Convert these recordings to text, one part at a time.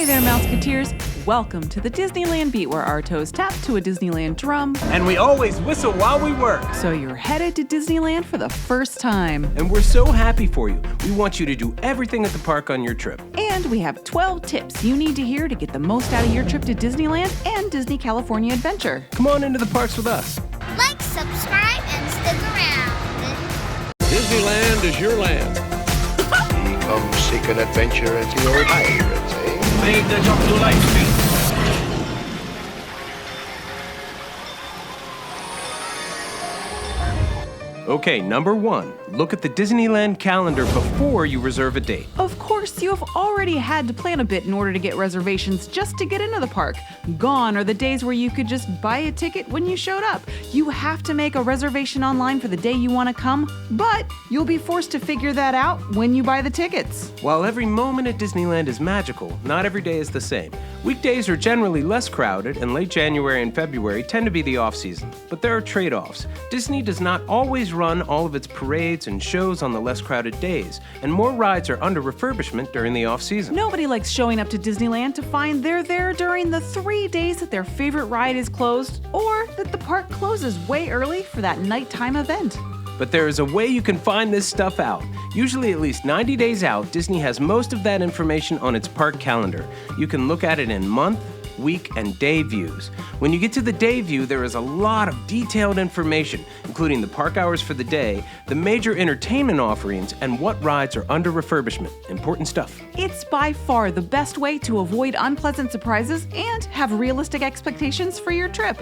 Hi there, Mouseketeers. Welcome to the Disneyland Beat, where our toes tap to a Disneyland drum. And we always whistle while we work. So you're headed to Disneyland for the first time. And we're so happy for you. We want you to do everything at the park on your trip. And we have 12 tips you need to hear to get the most out of your trip to Disneyland and Disney California Adventure. Come on into the parks with us. Like, subscribe, and stick around. Disneyland is your land. Come seek an adventure at the old pirates, eh? Make the jump to light speed. Okay, number 1, look at the Disneyland calendar before you reserve a date. Of course, you have already had to plan a bit in order to get reservations just to get into the park. Gone are the days where you could just buy a ticket when you showed up. You have to make a reservation online for the day you want to come, but you'll be forced to figure that out when you buy the tickets. While every moment at Disneyland is magical, not every day is the same. Weekdays are generally less crowded, and late January and February tend to be the off-season. But there are trade-offs. Disney does not always run all of its parades and shows on the less crowded days, and more rides are under refurbishment during the off-season. Nobody likes showing up to Disneyland to find they're there during the 3 days that their favorite ride is closed, or that the park closes way early for that nighttime event. But there is a way you can find this stuff out. Usually at least 90 days out, Disney has most of that information on its park calendar. You can look at it in month, week, and day views. When you get to the day view, there is a lot of detailed information, including the park hours for the day, the major entertainment offerings, and what rides are under refurbishment. Important stuff. It's by far the best way to avoid unpleasant surprises and have realistic expectations for your trip.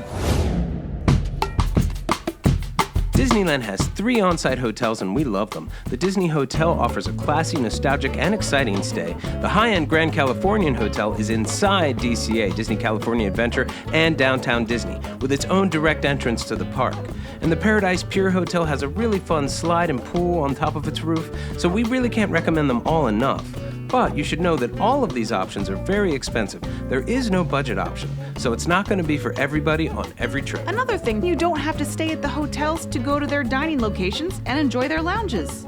Disneyland has 3 on-site hotels and we love them. The Disney Hotel offers a classy, nostalgic, and exciting stay. The high-end Grand Californian Hotel is inside DCA, Disney California Adventure, and Downtown Disney, with its own direct entrance to the park. And the Paradise Pier Hotel has a really fun slide and pool on top of its roof, so we really can't recommend them all enough. But you should know that all of these options are very expensive. There is no budget option, so it's not going to be for everybody on every trip. Another thing, you don't have to stay at the hotels to go to their dining locations and enjoy their lounges.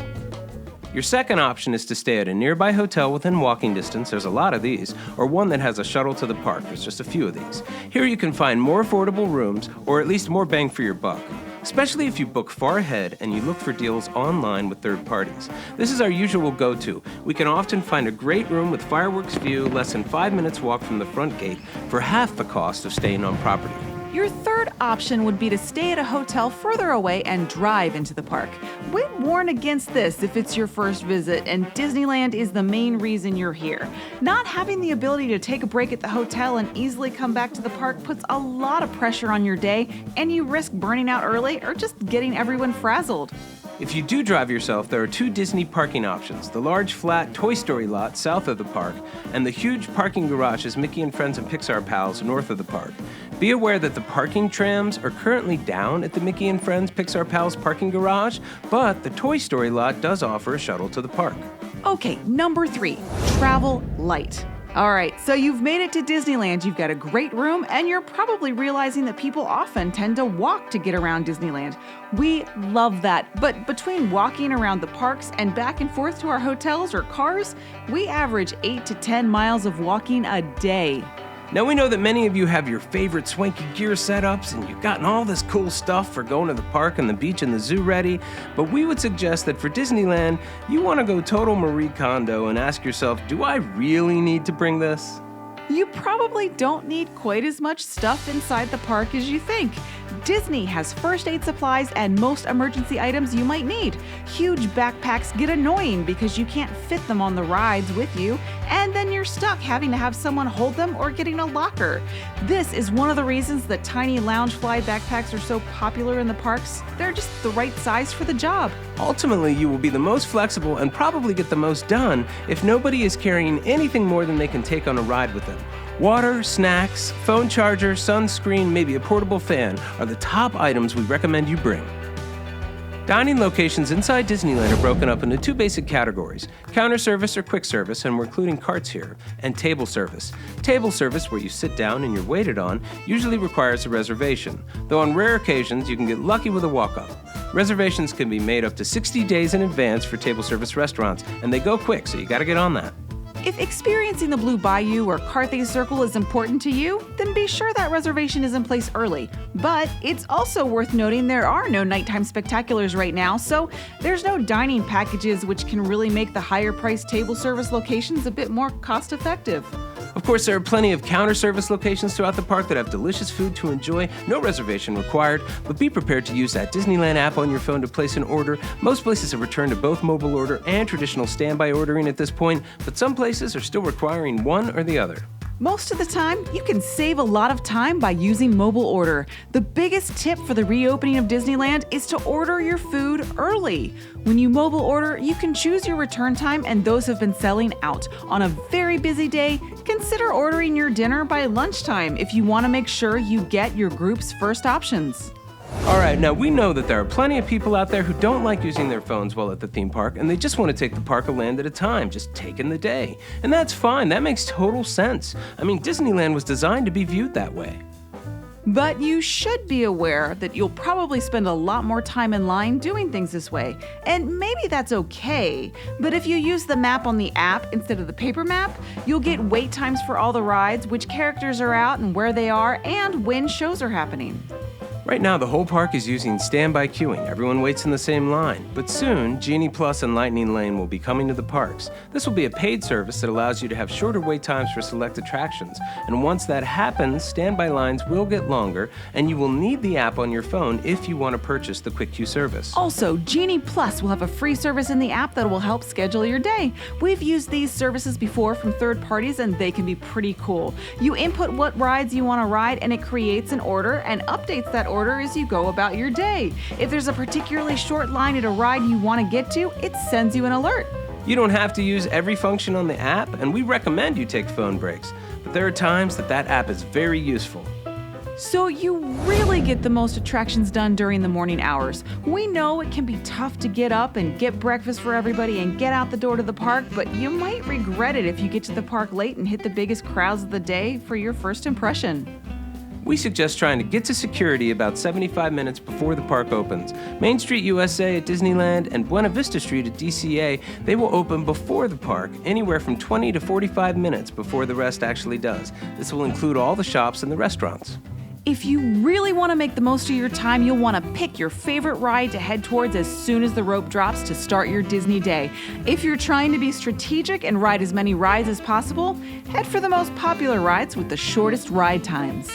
Your second option is to stay at a nearby hotel within walking distance, there's a lot of these, or one that has a shuttle to the park, there's just a few of these. Here you can find more affordable rooms, or at least more bang for your buck. Especially if you book far ahead and you look for deals online with third parties. This is our usual go-to. We can often find a great room with fireworks view, less than 5 minutes walk from the front gate, for half the cost of staying on property. Your third option would be to stay at a hotel further away and drive into the park. We'd warn against this if it's your first visit and Disneyland is the main reason you're here. Not having the ability to take a break at the hotel and easily come back to the park puts a lot of pressure on your day, and you risk burning out early or just getting everyone frazzled. If you do drive yourself, there are 2 Disney parking options, the large flat Toy Story lot south of the park, and the huge parking garages Mickey and Friends and Pixar Pals north of the park. Be aware that the parking trams are currently down at the Mickey and Friends Pixar Pals parking garage, but the Toy Story lot does offer a shuttle to the park. Okay, number 3, travel light. All right, so you've made it to Disneyland, you've got a great room, and you're probably realizing that people often tend to walk to get around Disneyland. We love that, but between walking around the parks and back and forth to our hotels or cars, we average 8 to 10 miles of walking a day. Now we know that many of you have your favorite swanky gear setups and you've gotten all this cool stuff for going to the park and the beach and the zoo ready, but we would suggest that for Disneyland, you want to go total Marie Kondo and ask yourself, do I really need to bring this? You probably don't need quite as much stuff inside the park as you think. Disney has first aid supplies and most emergency items you might need. Huge backpacks get annoying because you can't fit them on the rides with you, and then you're stuck having to have someone hold them or getting a locker. This is one of the reasons that tiny Loungefly backpacks are so popular in the parks. They're just the right size for the job. Ultimately, you will be the most flexible and probably get the most done if nobody is carrying anything more than they can take on a ride with them. Water, snacks, phone charger, sunscreen, maybe a portable fan are the top items we recommend you bring. Dining locations inside Disneyland are broken up into 2 basic categories: counter service or quick service, and we're including carts here, and table service. Table service, where you sit down and you're waited on, usually requires a reservation, though on rare occasions you can get lucky with a walk-up. Reservations can be made up to 60 days in advance for table service restaurants, and they go quick, so you gotta get on that. If experiencing the Blue Bayou or Carthay Circle is important to you, then be sure that reservation is in place early. But it's also worth noting there are no nighttime spectaculars right now, so there's no dining packages, which can really make the higher-priced table service locations a bit more cost-effective. Of course, there are plenty of counter service locations throughout the park that have delicious food to enjoy, no reservation required, but be prepared to use that Disneyland app on your phone to place an order. Most places have returned to both mobile order and traditional standby ordering at this point, but some places are still requiring one or the other. Most of the time, you can save a lot of time by using mobile order. The biggest tip for the reopening of Disneyland is to order your food early. When you mobile order, you can choose your return time, and those have been selling out. On a very busy day, consider ordering your dinner by lunchtime if you want to make sure you get your group's first options. Alright, now we know that there are plenty of people out there who don't like using their phones while at the theme park, and they just want to take the park a land at a time, just taking the day. And that's fine, that makes total sense. I mean, Disneyland was designed to be viewed that way. But you should be aware that you'll probably spend a lot more time in line doing things this way. And maybe that's okay, but if you use the map on the app instead of the paper map, you'll get wait times for all the rides, which characters are out and where they are, and when shows are happening. Right now, the whole park is using standby queuing. Everyone waits in the same line. But soon, Genie Plus and Lightning Lane will be coming to the parks. This will be a paid service that allows you to have shorter wait times for select attractions. And once that happens, standby lines will get longer, and you will need the app on your phone if you want to purchase the Quick Queue service. Also, Genie Plus will have a free service in the app that will help schedule your day. We've used these services before from third parties, and they can be pretty cool. You input what rides you want to ride, and it creates an order and updates that order as you go about your day. If there's a particularly short line at a ride you want to get to, it sends you an alert. You don't have to use every function on the app, and we recommend you take phone breaks. But there are times that app is very useful. So you really get the most attractions done during the morning hours. We know it can be tough to get up and get breakfast for everybody and get out the door to the park, but you might regret it if you get to the park late and hit the biggest crowds of the day for your first impression. We suggest trying to get to security about 75 minutes before the park opens. Main Street USA at Disneyland and Buena Vista Street at DCA, they will open before the park, anywhere from 20 to 45 minutes before the rest actually does. This will include all the shops and the restaurants. If you really want to make the most of your time, you'll want to pick your favorite ride to head towards as soon as the rope drops to start your Disney day. If you're trying to be strategic and ride as many rides as possible, head for the most popular rides with the shortest ride times.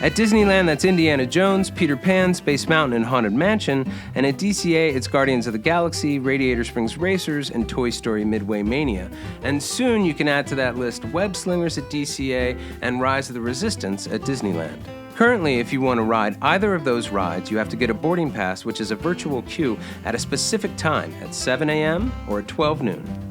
At Disneyland, that's Indiana Jones, Peter Pan, Space Mountain, and Haunted Mansion. And at DCA, it's Guardians of the Galaxy, Radiator Springs Racers, and Toy Story Midway Mania. And soon you can add to that list Web Slingers at DCA and Rise of the Resistance at Disneyland. Currently, if you want to ride either of those rides, you have to get a boarding pass, which is a virtual queue at a specific time at 7 a.m. or at 12 noon.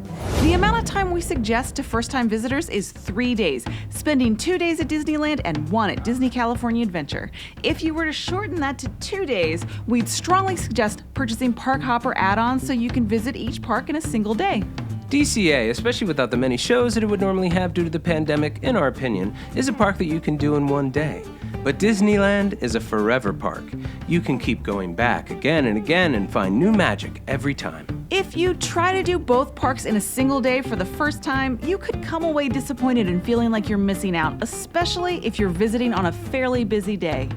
The amount of time we suggest to first-time visitors is 3 days, spending 2 days at Disneyland and 1 at Disney California Adventure. If you were to shorten that to 2 days, we'd strongly suggest purchasing Park Hopper add-ons so you can visit each park in a single day. DCA, especially without the many shows that it would normally have due to the pandemic, in our opinion, is a park that you can do in one day. But Disneyland is a forever park. You can keep going back again and again and find new magic every time. If you try to do both parks in a single day for the first time, you could come away disappointed and feeling like you're missing out, especially if you're visiting on a fairly busy day.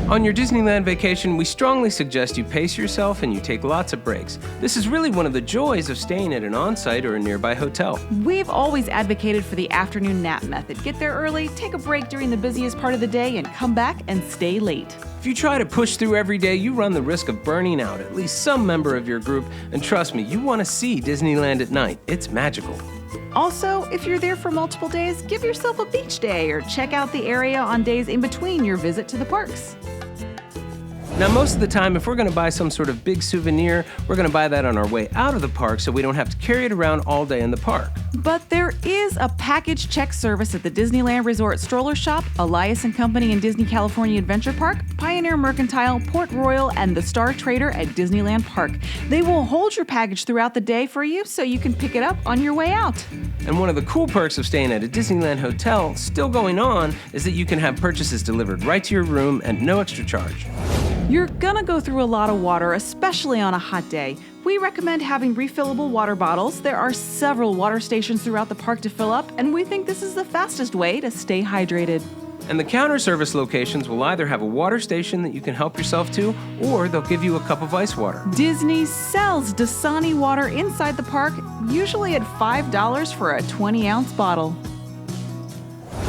On your Disneyland vacation, we strongly suggest you pace yourself and you take lots of breaks. This is really one of the joys of staying at an on-site or a nearby hotel. We've always advocated for the afternoon nap method. Get there early, take a break during the busiest part of the day, and come back and stay late. If you try to push through every day, you run the risk of burning out at least some member of your group, and trust me, you want to see Disneyland at night. It's magical. Also, if you're there for multiple days, give yourself a beach day or check out the area on days in between your visit to the parks. Now, most of the time, if we're going to buy some sort of big souvenir, we're going to buy that on our way out of the park so we don't have to carry it around all day in the park. But there is a package check service at the Disneyland Resort Stroller Shop, Elias & Company in Disney California Adventure Park, Pioneer Mercantile, Port Royal, and the Star Trader at Disneyland Park. They will hold your package throughout the day for you so you can pick it up on your way out. And one of the cool perks of staying at a Disneyland hotel, still going on, is that you can have purchases delivered right to your room at no extra charge. You're gonna go through a lot of water, especially on a hot day. We recommend having refillable water bottles. There are several water stations throughout the park to fill up, and we think this is the fastest way to stay hydrated. And the counter service locations will either have a water station that you can help yourself to, or they'll give you a cup of ice water. Disney sells Dasani water inside the park, usually at $5 for a 20-ounce bottle.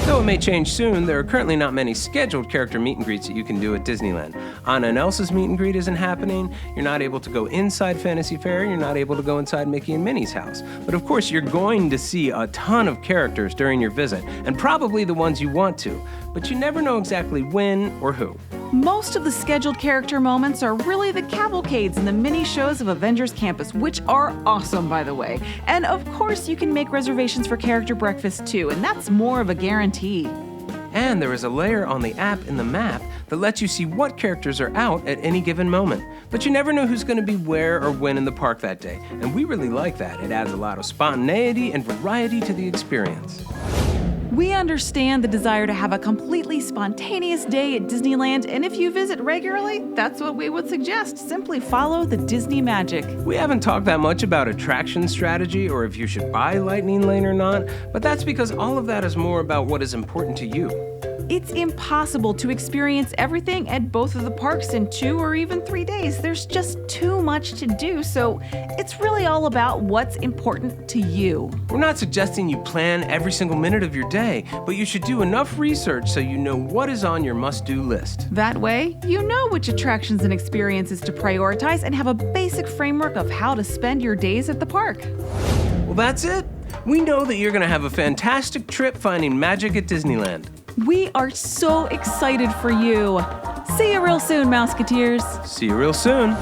Though it may change soon, there are currently not many scheduled character meet and greets that you can do at Disneyland. Anna and Elsa's meet and greet isn't happening, you're not able to go inside Fantasy Fair, you're not able to go inside Mickey and Minnie's house. But of course, you're going to see a ton of characters during your visit, and probably the ones you want to, but you never know exactly when or who. Most of the scheduled character moments are really the cavalcades and the mini shows of Avengers Campus, which are awesome, by the way. And of course, you can make reservations for character breakfast too, and that's more of a guarantee. And there is a layer on the app in the map that lets you see what characters are out at any given moment. But you never know who's going to be where or when in the park that day. And we really like that. It adds a lot of spontaneity and variety to the experience. We understand the desire to have a completely spontaneous day at Disneyland, and if you visit regularly, that's what we would suggest. Simply follow the Disney magic. We haven't talked that much about attraction strategy or if you should buy Lightning Lane or not, but that's because all of that is more about what is important to you. It's impossible to experience everything at both of the parks in 2 or even 3 days. There's just too much to do, so it's really all about what's important to you. We're not suggesting you plan every single minute of your day, but you should do enough research so you know what is on your must-do list. That way, you know which attractions and experiences to prioritize and have a basic framework of how to spend your days at the park. Well, that's it. We know that you're going to have a fantastic trip finding magic at Disneyland. We are so excited for you. See you real soon, Mouseketeers. See you real soon.